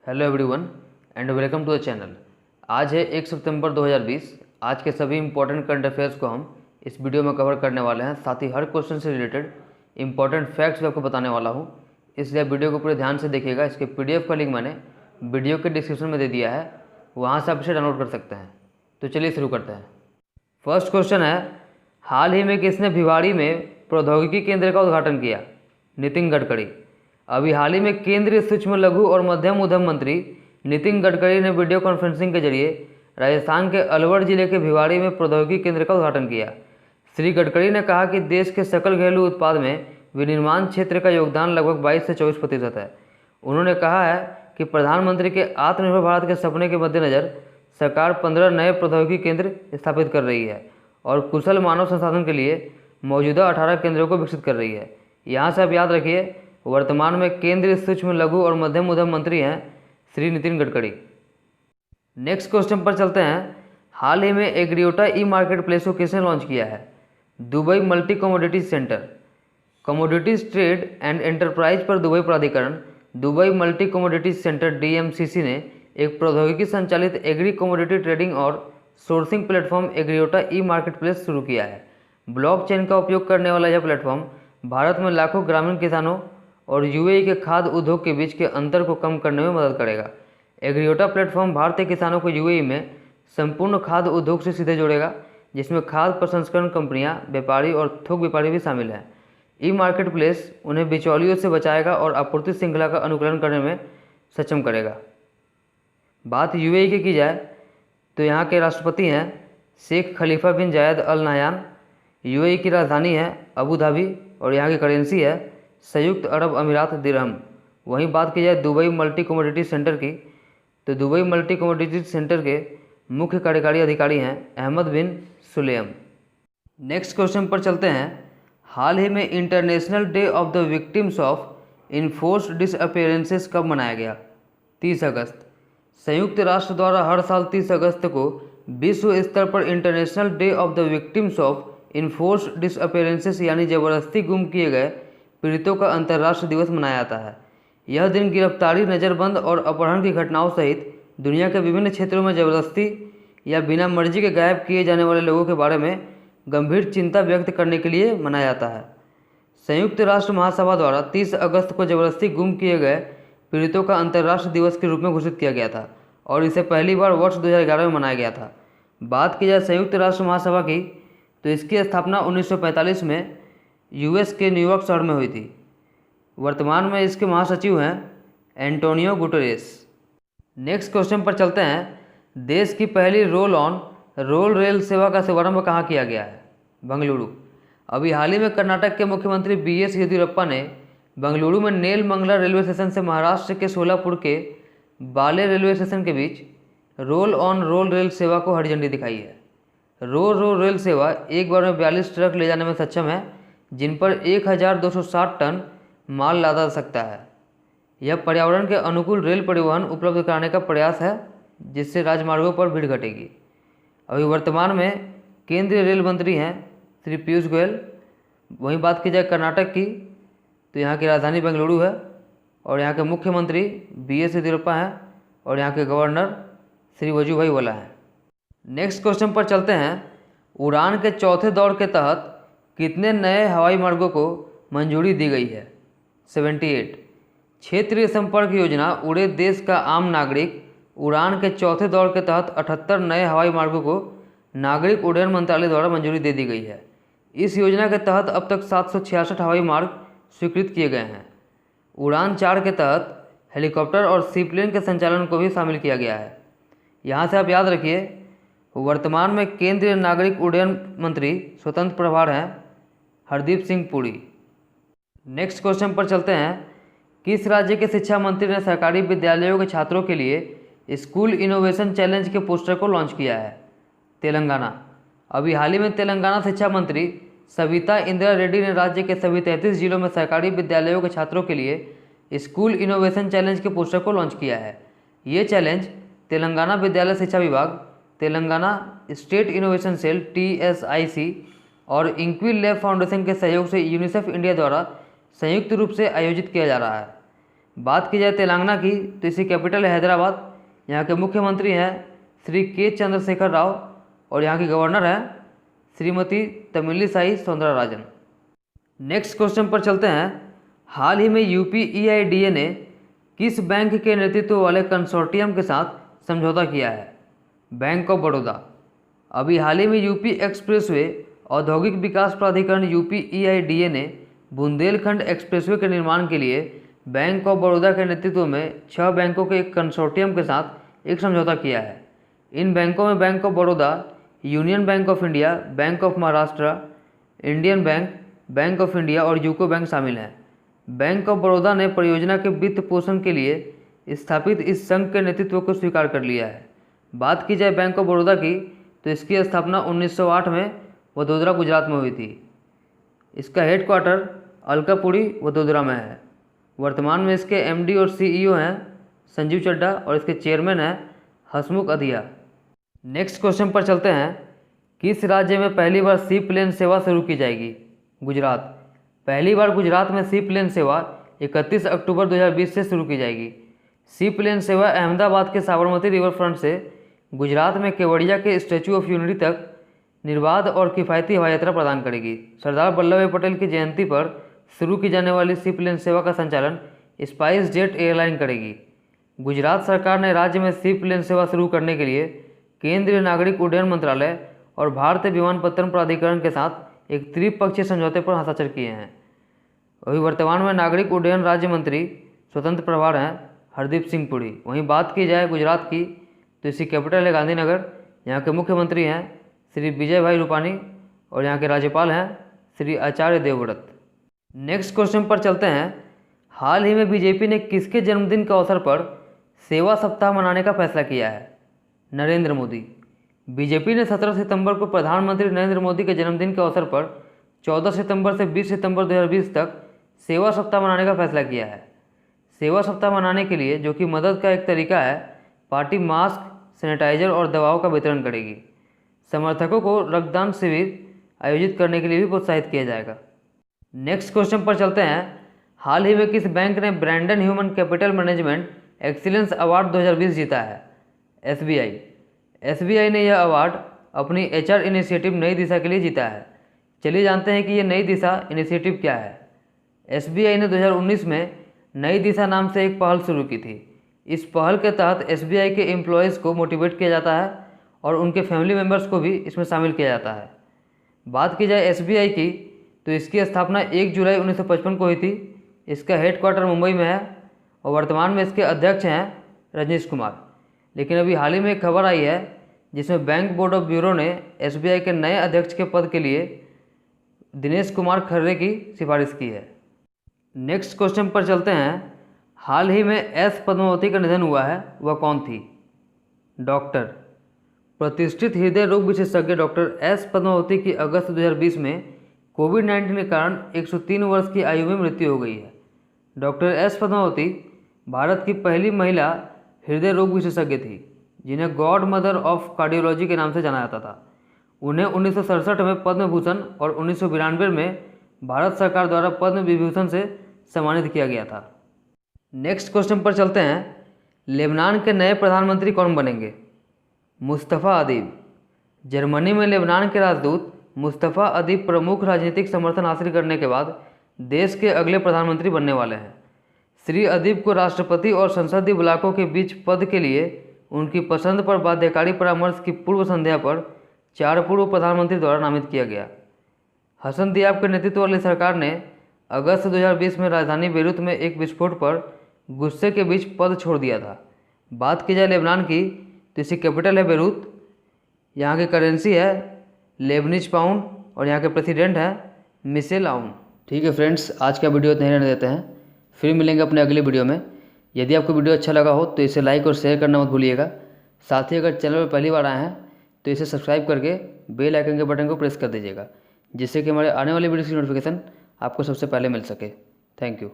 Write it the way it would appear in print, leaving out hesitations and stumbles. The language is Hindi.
Hello everyone and welcome to the channel. आज है 1 सितंबर 2020। आज के सभी इंपॉर्टेंट करंट अफेयर्स को हम इस वीडियो में कवर करने वाले हैं। साथ ही हर क्वेश्चन से रिलेटेड इंपॉर्टेंट फैक्ट्स भी आपको बताने वाला हूं, इसलिए वीडियो को पूरे ध्यान से देखिएगा। इसके पीडीएफ का लिंक मैंने वीडियो के डिस्क्रिप्शन में दे दिया है, वहाँ से आप इसे डाउनलोड कर सकते हैं। तो चलिए शुरू करते हैं। फर्स्ट क्वेश्चन है, हाल ही में किसने भिवाड़ी में प्रौद्योगिकी केंद्र का उद्घाटन किया? नितिन गडकरी। अभी हाल ही में केंद्रीय सूक्ष्म लघु और मध्यम उद्यम मंत्री नितिन गडकरी ने वीडियो कॉन्फ्रेंसिंग के जरिए राजस्थान के अलवर जिले के भिवाड़ी में प्रौद्योगिकी केंद्र का उद्घाटन किया। श्री गडकरी ने कहा कि देश के सकल घरेलू उत्पाद में विनिर्माण क्षेत्र का योगदान लगभग 22 से 24% है। उन्होंने कहा है कि प्रधानमंत्री के आत्मनिर्भर भारत के सपने के मद्देनज़र सरकार 15 नए प्रौद्योगिकी केंद्र स्थापित कर रही है और कुशल मानव संसाधन के लिए मौजूदा 18 केंद्रों को विकसित कर रही है। यहाँ से आप याद रखिए, वर्तमान में केंद्रीय सूक्ष्म लघु और मध्यम उद्यम मंत्री हैं श्री नितिन गडकरी। नेक्स्ट क्वेश्चन पर चलते हैं। हाल ही में एग्रीओटा ई मार्केट प्लेस को किसने लॉन्च किया है? Dubai multi commodities centre. Commodities trade and enterprise पर दुबई प्राधिकरण Dubai multi commodities centre DMCC ने एक प्रौद्योगिकी संचालित एग्री कमोडिटी ट्रेडिंग और सोर्सिंग प्लेटफॉर्म एग्रीओटा ई मार्केट प्लेस शुरू किया है। ब्लॉकचेन का उपयोग करने वाला यह प्लेटफॉर्म भारत में लाखों ग्रामीण किसानों और UAE के खाद्य उद्योग के बीच के अंतर को कम करने में मदद करेगा। एग्रीओटा प्लेटफॉर्म भारतीय किसानों को UAE में संपूर्ण खाद्य उद्योग से सीधे जोड़ेगा, जिसमें खाद्य प्रसंस्करण कंपनियां, व्यापारी और थोक व्यापारी भी शामिल हैं। ई मार्केट प्लेस उन्हें बिचौलियों से बचाएगा और आपूर्ति श्रृंखला का अनुकूलन करने में सक्षम करेगा। बात UAE की जाए तो यहाँ के राष्ट्रपति हैं शेख खलीफा बिन जायद अल नहयान। UAE की राजधानी है अबू धाबी और यहाँ की करेंसी है संयुक्त अरब अमीरात दिरहम। वहीं बात की जाए दुबई मल्टी कमोडिटी सेंटर की, तो दुबई मल्टी कमोडिटी सेंटर के मुख्य कार्यकारी अधिकारी हैं अहमद बिन सुलेम। नेक्स्ट क्वेश्चन पर चलते हैं। हाल ही में international day of the victims of enforced disappearances कब मनाया गया? 30 अगस्त। संयुक्त राष्ट्र द्वारा हर साल 30 अगस्त को विश्व स्तर पर international day of the victims of enforced disappearances यानी ज़बरदस्ती गुम किए गए पीड़ितों का अंतर्राष्ट्रीय दिवस मनाया जाता है। यह दिन गिरफ्तारी, नज़रबंद और अपहरण की घटनाओं सहित दुनिया के विभिन्न क्षेत्रों में ज़बरदस्ती या बिना मर्जी के गायब किए जाने वाले लोगों के बारे में गंभीर चिंता व्यक्त करने के लिए मनाया जाता है। संयुक्त राष्ट्र महासभा द्वारा 30 अगस्त को ज़बरदस्ती गुम किए गए पीड़ितों का अंतर्राष्ट्रीय दिवस के रूप में घोषित किया गया था और इसे पहली बार वर्ष 2011 में मनाया गया था। बात की जाए संयुक्त राष्ट्र महासभा की, तो इसकी स्थापना 1945 में US के न्यूयॉर्क शहर में हुई थी। वर्तमान में इसके महासचिव हैं एंटोनियो गुटेरेस। नेक्स्ट क्वेश्चन पर चलते हैं। देश की पहली रोल ऑन रोल रेल सेवा का शुभारंभ कहाँ किया गया है? बेंगलुरु। अभी हाल ही में कर्नाटक के मुख्यमंत्री BS येदियुरप्पा ने बेंगलुरु में नेलमंगला रेलवे स्टेशन से महाराष्ट्र के सोलापुर के बाले रेलवे स्टेशन के बीच रोल ऑन रोल रेल सेवा को हरी झंडी दिखाई है। रो रेल सेवा एक बार में 42 ट्रक ले जाने में सक्षम है, जिन पर 1260 टन माल लादा जा सकता है। यह पर्यावरण के अनुकूल रेल परिवहन उपलब्ध कराने का प्रयास है, जिससे राजमार्गों पर भीड़ घटेगी। अभी वर्तमान में केंद्रीय रेल मंत्री हैं श्री पीयूष गोयल। वहीं बात की जाए कर्नाटक की, तो यहाँ की राजधानी बेंगलुरु है और यहाँ के मुख्यमंत्री BS येदियुरप्पा हैं और यहाँ के गवर्नर श्री वजुभाई वाला हैं। नेक्स्ट क्वेश्चन पर चलते हैं। उड़ान के चौथे दौर के तहत कितने नए हवाई मार्गों को मंजूरी दी गई है? 78। क्षेत्रीय संपर्क योजना उड़े देश का आम नागरिक उड़ान के चौथे दौर के तहत 78 नए हवाई मार्गों को नागरिक उड्डयन मंत्रालय द्वारा मंजूरी दे दी गई है। इस योजना के तहत अब तक 766 हवाई मार्ग स्वीकृत किए गए हैं। उड़ान 4 के तहत हेलीकॉप्टर और सीप्लेन के संचालन को भी शामिल किया गया है। यहाँ से आप याद रखिए, वर्तमान में केंद्रीय नागरिक उड्डयन मंत्री स्वतंत्र प्रभार हैं हरदीप सिंह पुरी। नेक्स्ट क्वेश्चन पर चलते हैं। किस राज्य के शिक्षा मंत्री ने सरकारी विद्यालयों के छात्रों के लिए स्कूल इनोवेशन चैलेंज के पोस्टर को लॉन्च किया है? तेलंगाना। अभी हाल ही में तेलंगाना शिक्षा मंत्री सविता इंदिरा रेड्डी ने राज्य के सभी 33 जिलों में सरकारी विद्यालयों के छात्रों के लिए स्कूल इनोवेशन चैलेंज के पोस्टर को लॉन्च किया है। ये चैलेंज तेलंगाना विद्यालय शिक्षा विभाग, Telangana state innovation cell TSIC और इंक्विल लैब फाउंडेशन के सहयोग से यूनिसेफ इंडिया द्वारा संयुक्त रूप से आयोजित किया जा रहा है। बात की जाए तेलंगाना की तो इसकी कैपिटल है हैदराबाद। यहाँ के मुख्यमंत्री हैं श्री के चंद्रशेखर राव और यहाँ की गवर्नर है श्रीमती तमिलिसाई सौंदरराजन। नेक्स्ट क्वेश्चन पर चलते हैं। हाल ही में UPEIDA ने किस बैंक के नेतृत्व वाले कंसोर्टियम के साथ समझौता किया है? Bank of Baroda. अभी हाल ही में यूपी एक्सप्रेसवे औद्योगिक विकास प्राधिकरण UPEIDA ने बुंदेलखंड एक्सप्रेसवे के निर्माण के लिए बैंक ऑफ बड़ौदा के नेतृत्व में 6 बैंकों के एक कंसोर्टियम के साथ एक समझौता किया है। इन बैंकों में bank of Baroda, union bank of India, bank of Maharashtra, Indian bank, bank of India और यूको बैंक शामिल हैं। बैंक ऑफ बड़ौदा ने परियोजना के वित्त पोषण के लिए स्थापित इस संघ के नेतृत्व को स्वीकार कर लिया है। बात की जाए बैंक ऑफ बड़ौदा की तो इसकी स्थापना 1908 में वडोदरा गुजरात में हुई थी। इसका हेडक्वार्टर अलकापुरी वडोदरा में है। वर्तमान में इसके MD और CEO हैं संजीव चड्ढा और इसके चेयरमैन हैं हसमुख अधिया। नेक्स्ट क्वेश्चन पर चलते हैं। किस राज्य में पहली बार सी प्लेन सेवा शुरू की जाएगी? गुजरात। पहली बार गुजरात में सी प्लेन सेवा 31 अक्टूबर 2020 से शुरू की जाएगी। सी प्लेन सेवा अहमदाबाद के साबरमती रिवर फ्रंट से गुजरात में केवड़िया के स्टैचू ऑफ यूनिटी तक निर्बाध और किफ़ायती हवाई यात्रा प्रदान करेगी। सरदार वल्लभ भाई पटेल की जयंती पर शुरू की जाने वाली सी प्लेन सेवा का संचालन स्पाइस जेट एयरलाइन करेगी। गुजरात सरकार ने राज्य में सी प्लेन सेवा शुरू करने के लिए केंद्रीय नागरिक उड्डयन मंत्रालय और भारतीय विमानपत्तन प्राधिकरण के साथ एक त्रिपक्षीय समझौते पर हस्ताक्षर किए हैं। अभी वर्तमान में नागरिक उड्डयन राज्य मंत्री स्वतंत्र प्रभार हैं हरदीप सिंह पुरी। वहीं बात की जाए गुजरात की तो इसकी कैपिटल है गांधीनगर। यहाँ के मुख्यमंत्री हैं श्री विजय भाई रूपानी और यहाँ के राज्यपाल हैं श्री आचार्य देवव्रत। नेक्स्ट क्वेश्चन पर चलते हैं। हाल ही में बीजेपी ने किसके जन्मदिन के अवसर पर सेवा सप्ताह मनाने का फैसला किया है? नरेंद्र मोदी। बीजेपी ने 17 सितंबर को प्रधानमंत्री नरेंद्र मोदी के जन्मदिन के अवसर पर 14 सितंबर से 20 सितंबर 2020 तक सेवा सप्ताह मनाने का फैसला किया है। सेवा सप्ताह मनाने के लिए, जो कि मदद का एक तरीका है, पार्टी मास्क, सैनिटाइजर और दवाओं का वितरण करेगी। समर्थकों को रक्तदान शिविर आयोजित करने के लिए भी प्रोत्साहित किया जाएगा। नेक्स्ट क्वेश्चन पर चलते हैं। हाल ही में किस बैंक ने Brandon human capital management excellence award 2020 जीता है? SBI। SBI ने यह अवार्ड अपनी HR इनिशिएटिव नई दिशा के लिए जीता है। चलिए जानते हैं कि यह नई दिशा इनिशिएटिव क्या है। SBI ने 2019 में नई दिशा नाम से एक पहल शुरू की थी। इस पहल के तहत SBI के एम्प्लॉयज़ को मोटिवेट किया जाता है और उनके फैमिली मेम्बर्स को भी इसमें शामिल किया जाता है। बात की जाए SBI की तो इसकी स्थापना 1 जुलाई 1955 को हुई थी। इसका हेडक्वार्टर मुंबई में है और वर्तमान में इसके अध्यक्ष हैं रजनीश कुमार। लेकिन अभी हाल ही में एक खबर आई है जिसमें बैंक बोर्ड ऑफ ब्यूरो ने SBI के नए अध्यक्ष के पद के लिए दिनेश कुमार खर्रे की सिफारिश की है। नेक्स्ट क्वेश्चन पर चलते हैं। हाल ही में S पद्मावती का निधन हुआ है, वह कौन थी? डॉक्टर। प्रतिष्ठित हृदय रोग विशेषज्ञ डॉक्टर S पद्मावती की अगस्त 2020 में कोविड-19 के कारण 103 वर्ष की आयु में मृत्यु हो गई है। डॉक्टर S पद्मावती भारत की पहली महिला हृदय रोग विशेषज्ञ थी जिन्हें गॉड मदर ऑफ कार्डियोलॉजी के नाम से जाना जाता था। उन्हें 1967 में पद्म भूषण और 1992 में भारत सरकार द्वारा पद्म विभूषण से सम्मानित किया गया था। नेक्स्ट क्वेश्चन पर चलते हैं। लेबनान के नए प्रधानमंत्री कौन बनेंगे? मुस्तफ़ा अदीब। जर्मनी में लेबनान के राजदूत मुस्तफ़ा अदीब प्रमुख राजनीतिक समर्थन हासिल करने के बाद देश के अगले प्रधानमंत्री बनने वाले हैं। श्री अदीब को राष्ट्रपति और संसदीय ब्लॉकों के बीच पद के लिए उनकी पसंद पर बाध्यकारी परामर्श की पूर्व संध्या पर 4 पूर्व प्रधानमंत्री द्वारा नामित किया गया। हसन दियाब के नेतृत्व वाली सरकार ने अगस्त 2020 में राजधानी बेरूत में एक विस्फोट पर गुस्से के बीच पद छोड़ दिया था। बात की जाए लेबनान की तो इसकी कैपिटल है बेरूत। यहाँ की करेंसी है लेबनीज पाउंड और यहाँ के प्रेसिडेंट हैं मिशेल आउन। ठीक है फ्रेंड्स, आज का वीडियो इतना ही रहने देते हैं। फिर मिलेंगे अपने अगले वीडियो में। यदि आपको वीडियो अच्छा लगा हो तो इसे लाइक और शेयर करना मत भूलिएगा। साथ ही अगर चैनल पर पहली बार आए हैं तो इसे सब्सक्राइब करके बेल आइकन के बटन को प्रेस कर दीजिएगा, जिससे कि हमारे आने वाली वीडियो की नोटिफिकेशन आपको सबसे पहले मिल सके। Thank you.